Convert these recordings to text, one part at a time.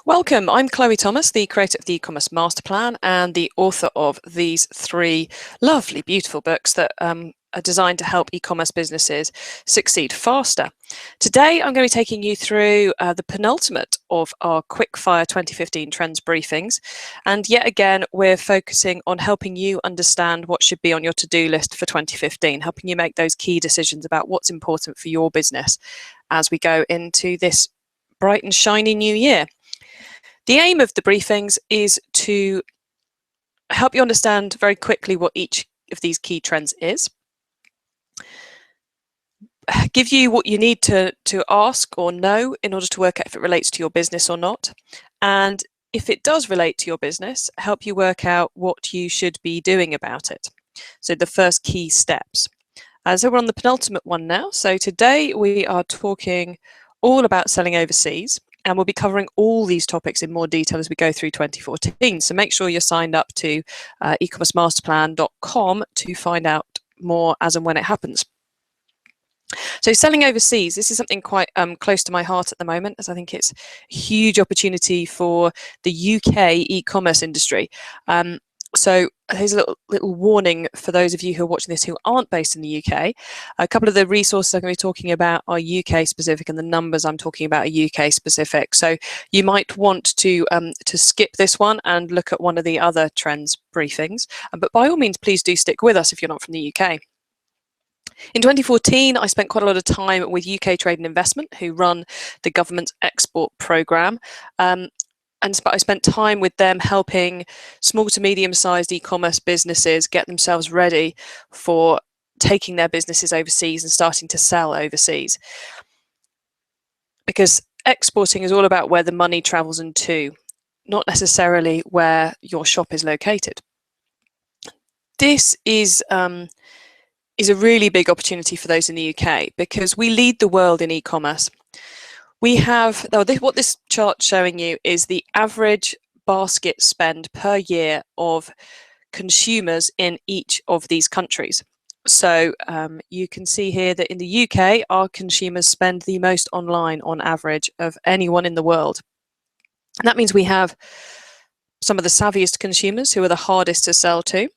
Welcome, I'm Chloe Thomas, the creator of the eCommerce MasterPlan and the author of these three lovely, beautiful books that are designed to help e-commerce businesses succeed faster. Today, I'm going to be taking you through the penultimate of our Quickfire 2015 Trends Briefings. And yet again, we're focusing on helping you understand what should be on your to-do list for 2015, helping you make those key decisions about what's important for your business as we go into this bright and shiny new year. The aim of the briefings is to help you understand very quickly what each of these key trends is, give you what you need to ask or know in order to work out if it relates to your business or not, and if it does relate to your business, help you work out what you should be doing about it. So the first key steps. So we're on the penultimate one now. So today we are talking all about selling overseas. And we'll be covering all these topics in more detail as we go through 2014. So make sure you're signed up to ecommercemasterplan.com to find out more as and when it happens. So selling overseas, this is something quite close to my heart at the moment, as I think it's a huge opportunity for the UK e-commerce industry. So here's a little warning for those of you who are watching this who aren't based in the UK. A couple of the resources I'm going to be talking about are UK specific, and the numbers I'm talking about are UK specific. So you might want to skip this one and look at one of the other trends briefings. But by all means, please do stick with us if you're not from the UK. In 2014, I spent quite a lot of time with UK Trade and Investment, who run the government's export programme. And I spent time with them helping small to medium-sized e-commerce businesses get themselves ready for taking their businesses overseas and starting to sell overseas. Because exporting is all about where the money travels into, not necessarily where your shop is located. This is a really big opportunity for those in the UK because we lead the world in e-commerce. We have, what this chart's showing you is the average basket spend per year of consumers in each of these countries. So you can see here that in the UK, our consumers spend the most online on average of anyone in the world. And that means we have some of the savviest consumers who are the hardest to sell to.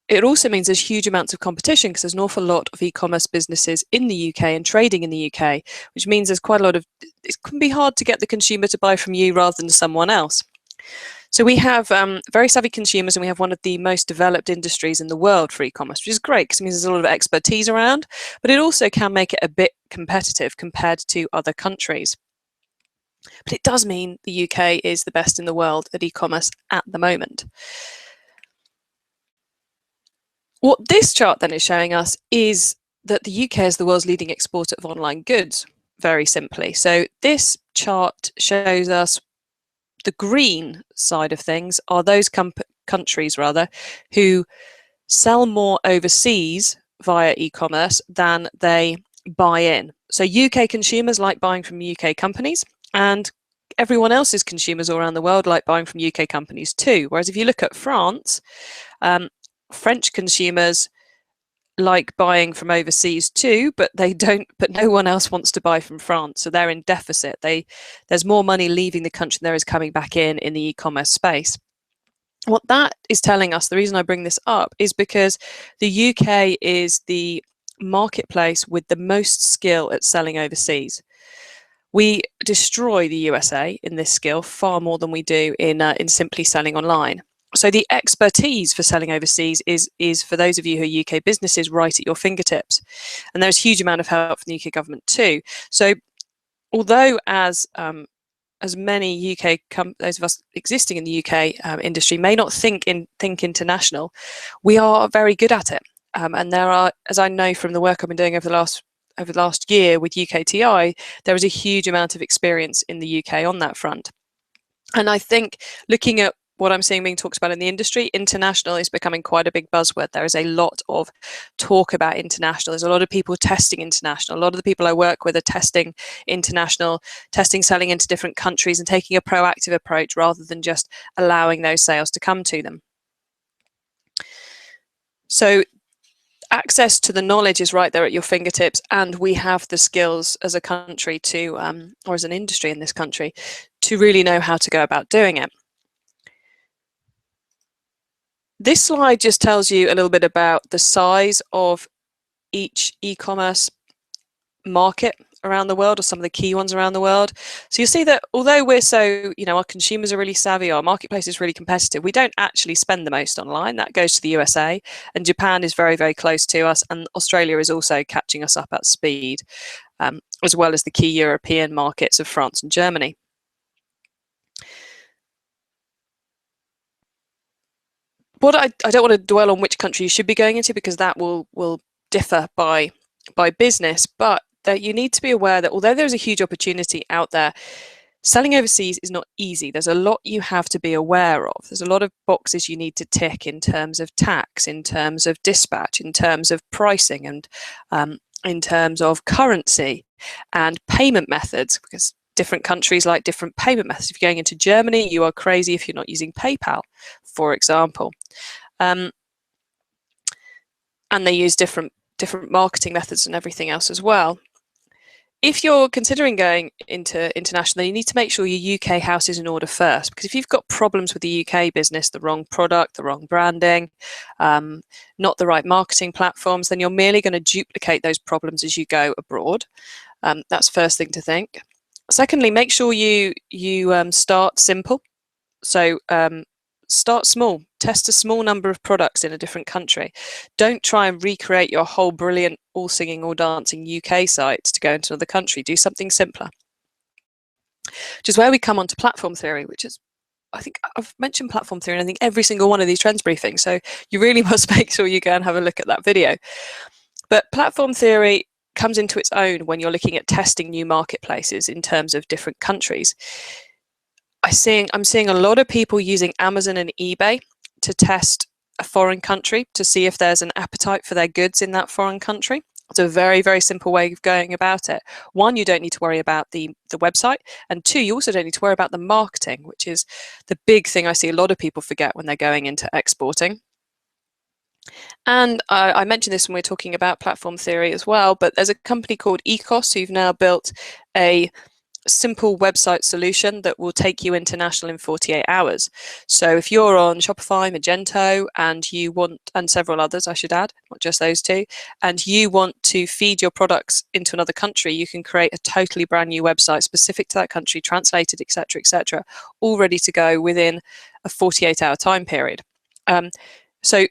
It also means there's huge amounts of competition because there's an awful lot of e-commerce businesses in the UK and trading in the UK, which means there's quite a lot of, it can be hard to get the consumer to buy from you rather than someone else. So we have very savvy consumers, and we have one of the most developed industries in the world for e-commerce, which is great because it means there's a lot of expertise around, but it also can make it a bit competitive compared to other countries. But it does mean the UK is the best in the world at e-commerce at the moment. What this chart then is showing us is that the UK is the world's leading exporter of online goods, very simply. So this chart shows us the green side of things are those countries who sell more overseas via e-commerce than they buy in. So UK consumers like buying from UK companies, and everyone else's consumers all around the world like buying from UK companies too. Whereas if you look at France, French consumers like buying from overseas too, but no one else wants to buy from France, so they're in deficit. There's more money leaving the country than there is coming back in the e-commerce space. What that is telling us, the reason I bring this up, is because the UK is the marketplace with the most skill at selling overseas. We destroy the USA in this skill far more than we do in simply selling online. So the expertise for selling overseas is for those of you who are UK businesses right at your fingertips. And there's a huge amount of help from the UK government too. So although as many those of us existing in the UK industry may not think international, we are very good at it. And there are, as I know from the work I've been doing over the last year with UKTI, there is a huge amount of experience in the UK on that front. And I think looking at what I'm seeing being talked about in the industry, international is becoming quite a big buzzword. There is a lot of talk about international. There's a lot of people testing international. A lot of the people I work with are testing international, selling into different countries and taking a proactive approach rather than just allowing those sales to come to them. So access to the knowledge is right there at your fingertips, and we have the skills as a country to, or as an industry in this country, to really know how to go about doing it. This slide just tells you a little bit about the size of each e-commerce market around the world, or some of the key ones around the world. So you'll see that although we're so, our consumers are really savvy, our marketplace is really competitive, we don't actually spend the most online. That goes to the USA, and Japan is very, very close to us, and Australia is also catching us up at speed, as well as the key European markets of France and Germany. What I don't want to dwell on which country you should be going into, because that will differ by business, but that you need to be aware that although there's a huge opportunity out there, selling overseas is not easy. There's a lot you have to be aware of. There's a lot of boxes you need to tick in terms of tax, in terms of dispatch, in terms of pricing, and in terms of currency and payment methods, because different countries like different payment methods. If you're going into Germany, you are crazy if you're not using PayPal, for example. And they use different marketing methods and everything else as well. If you're considering going into international, you need to make sure your UK house is in order first, because if you've got problems with the UK business, the wrong product, the wrong branding, not the right marketing platforms, then you're merely going to duplicate those problems as you go abroad. That's first thing to think. Secondly, make sure you start simple. So start small. Test a small number of products in a different country. Don't try and recreate your whole brilliant, all singing, all dancing UK site to go into another country. Do something simpler. Which is where we come on to platform theory, which is, I think I've mentioned platform theory in I think every single one of these trends briefings. So you really must make sure you go and have a look at that video. But platform theory comes into its own when you're looking at testing new marketplaces in terms of different countries. I'm seeing a lot of people using Amazon and eBay to test a foreign country to see if there's an appetite for their goods in that foreign country. It's a very, very simple way of going about it. One, you don't need to worry about the website, and two, you also don't need to worry about the marketing, which is the big thing I see a lot of people forget when they're going into exporting. And I mentioned this when we were talking about platform theory as well, but there's a company called eCommerce who've now built a simple website solution that will take you international in 48 hours. So if you're on Shopify, Magento, and several others, I should add, not just those two, and you want to feed your products into another country, you can create a totally brand new website specific to that country, translated, etc., all ready to go within a 48-hour time period. So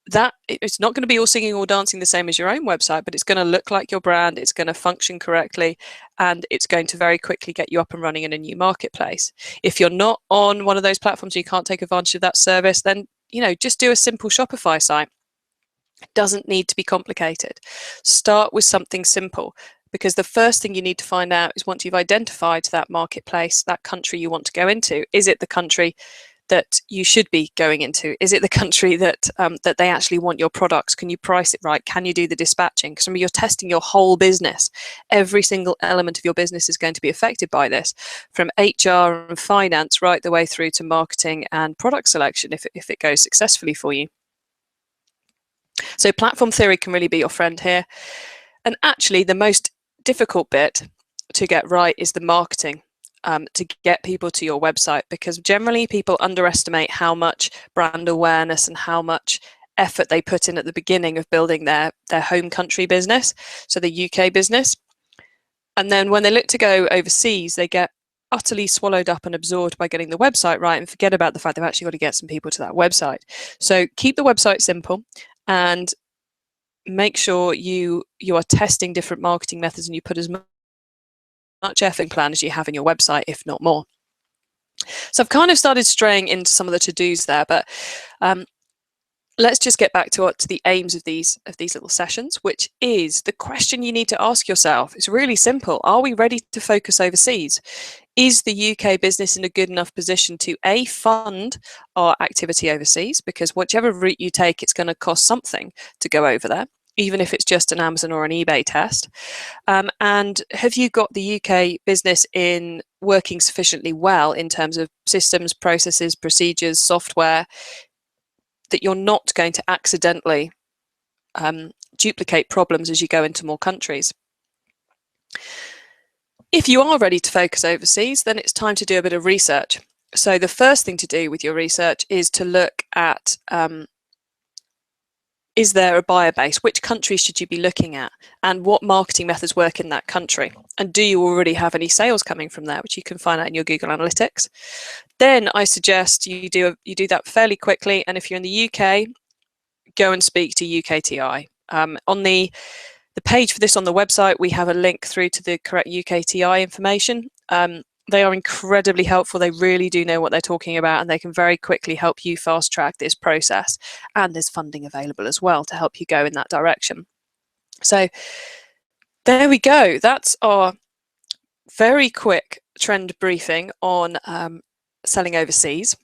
that it's not going to be all singing or dancing the same as your own website, but it's going to look like your brand, it's going to function correctly, and it's going to very quickly get you up and running in a new marketplace. If you're not on one of those platforms, you can't take advantage of that service, then just do a simple Shopify site. It doesn't need to be complicated. Start with something simple, because the first thing you need to find out is, once you've identified that marketplace, that country you want to go into, is it the country that you should be going into? Is it the country that that they actually want your products? Can you price it right? Can you do the dispatching? Because remember, you're testing your whole business. Every single element of your business is going to be affected by this, from HR and finance right the way through to marketing and product selection, if it goes successfully for you. So platform theory can really be your friend here. And actually, the most difficult bit to get right is the marketing. To get people to your website, because generally people underestimate how much brand awareness and how much effort they put in at the beginning of building their home country business, so the UK business. And then when they look to go overseas, they get utterly swallowed up and absorbed by getting the website right and forget about the fact they've actually got to get some people to that website. So keep the website simple and make sure you are testing different marketing methods, and you put as much effort plan as you have in your website, if not more. So I've kind of started straying into some of the to-dos there, but let's just get back to the aims of these little sessions, which is the question you need to ask yourself. It's really simple. Are we ready to focus overseas? Is the UK business in a good enough position to fund our activity overseas? Because whichever route you take, it's going to cost something to go over there, even if it's just an Amazon or an eBay test. And have you got the UK business working sufficiently well in terms of systems, processes, procedures, software, that you're not going to accidentally duplicate problems as you go into more countries. If you are ready to focus overseas, then it's time to do a bit of research. So the first thing to do with your research is to look at, is there a buyer base? Which countries should you be looking at? And what marketing methods work in that country? And do you already have any sales coming from there, which you can find out in your Google Analytics? Then I suggest you do that fairly quickly. And if you're in the UK, go and speak to UKTI. On the page for this on the website, we have a link through to the correct UKTI information. They are incredibly helpful. They really do know what they're talking about, and they can very quickly help you fast track this process. And there's funding available as well to help you go in that direction. So there we go. That's our very quick trend briefing on selling overseas.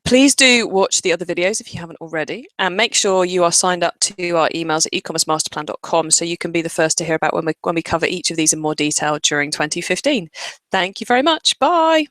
Please do watch the other videos if you haven't already, and make sure you are signed up to our emails at ecommercemasterplan.com so you can be the first to hear about when we cover each of these in more detail during 2015. Thank you very much. Bye.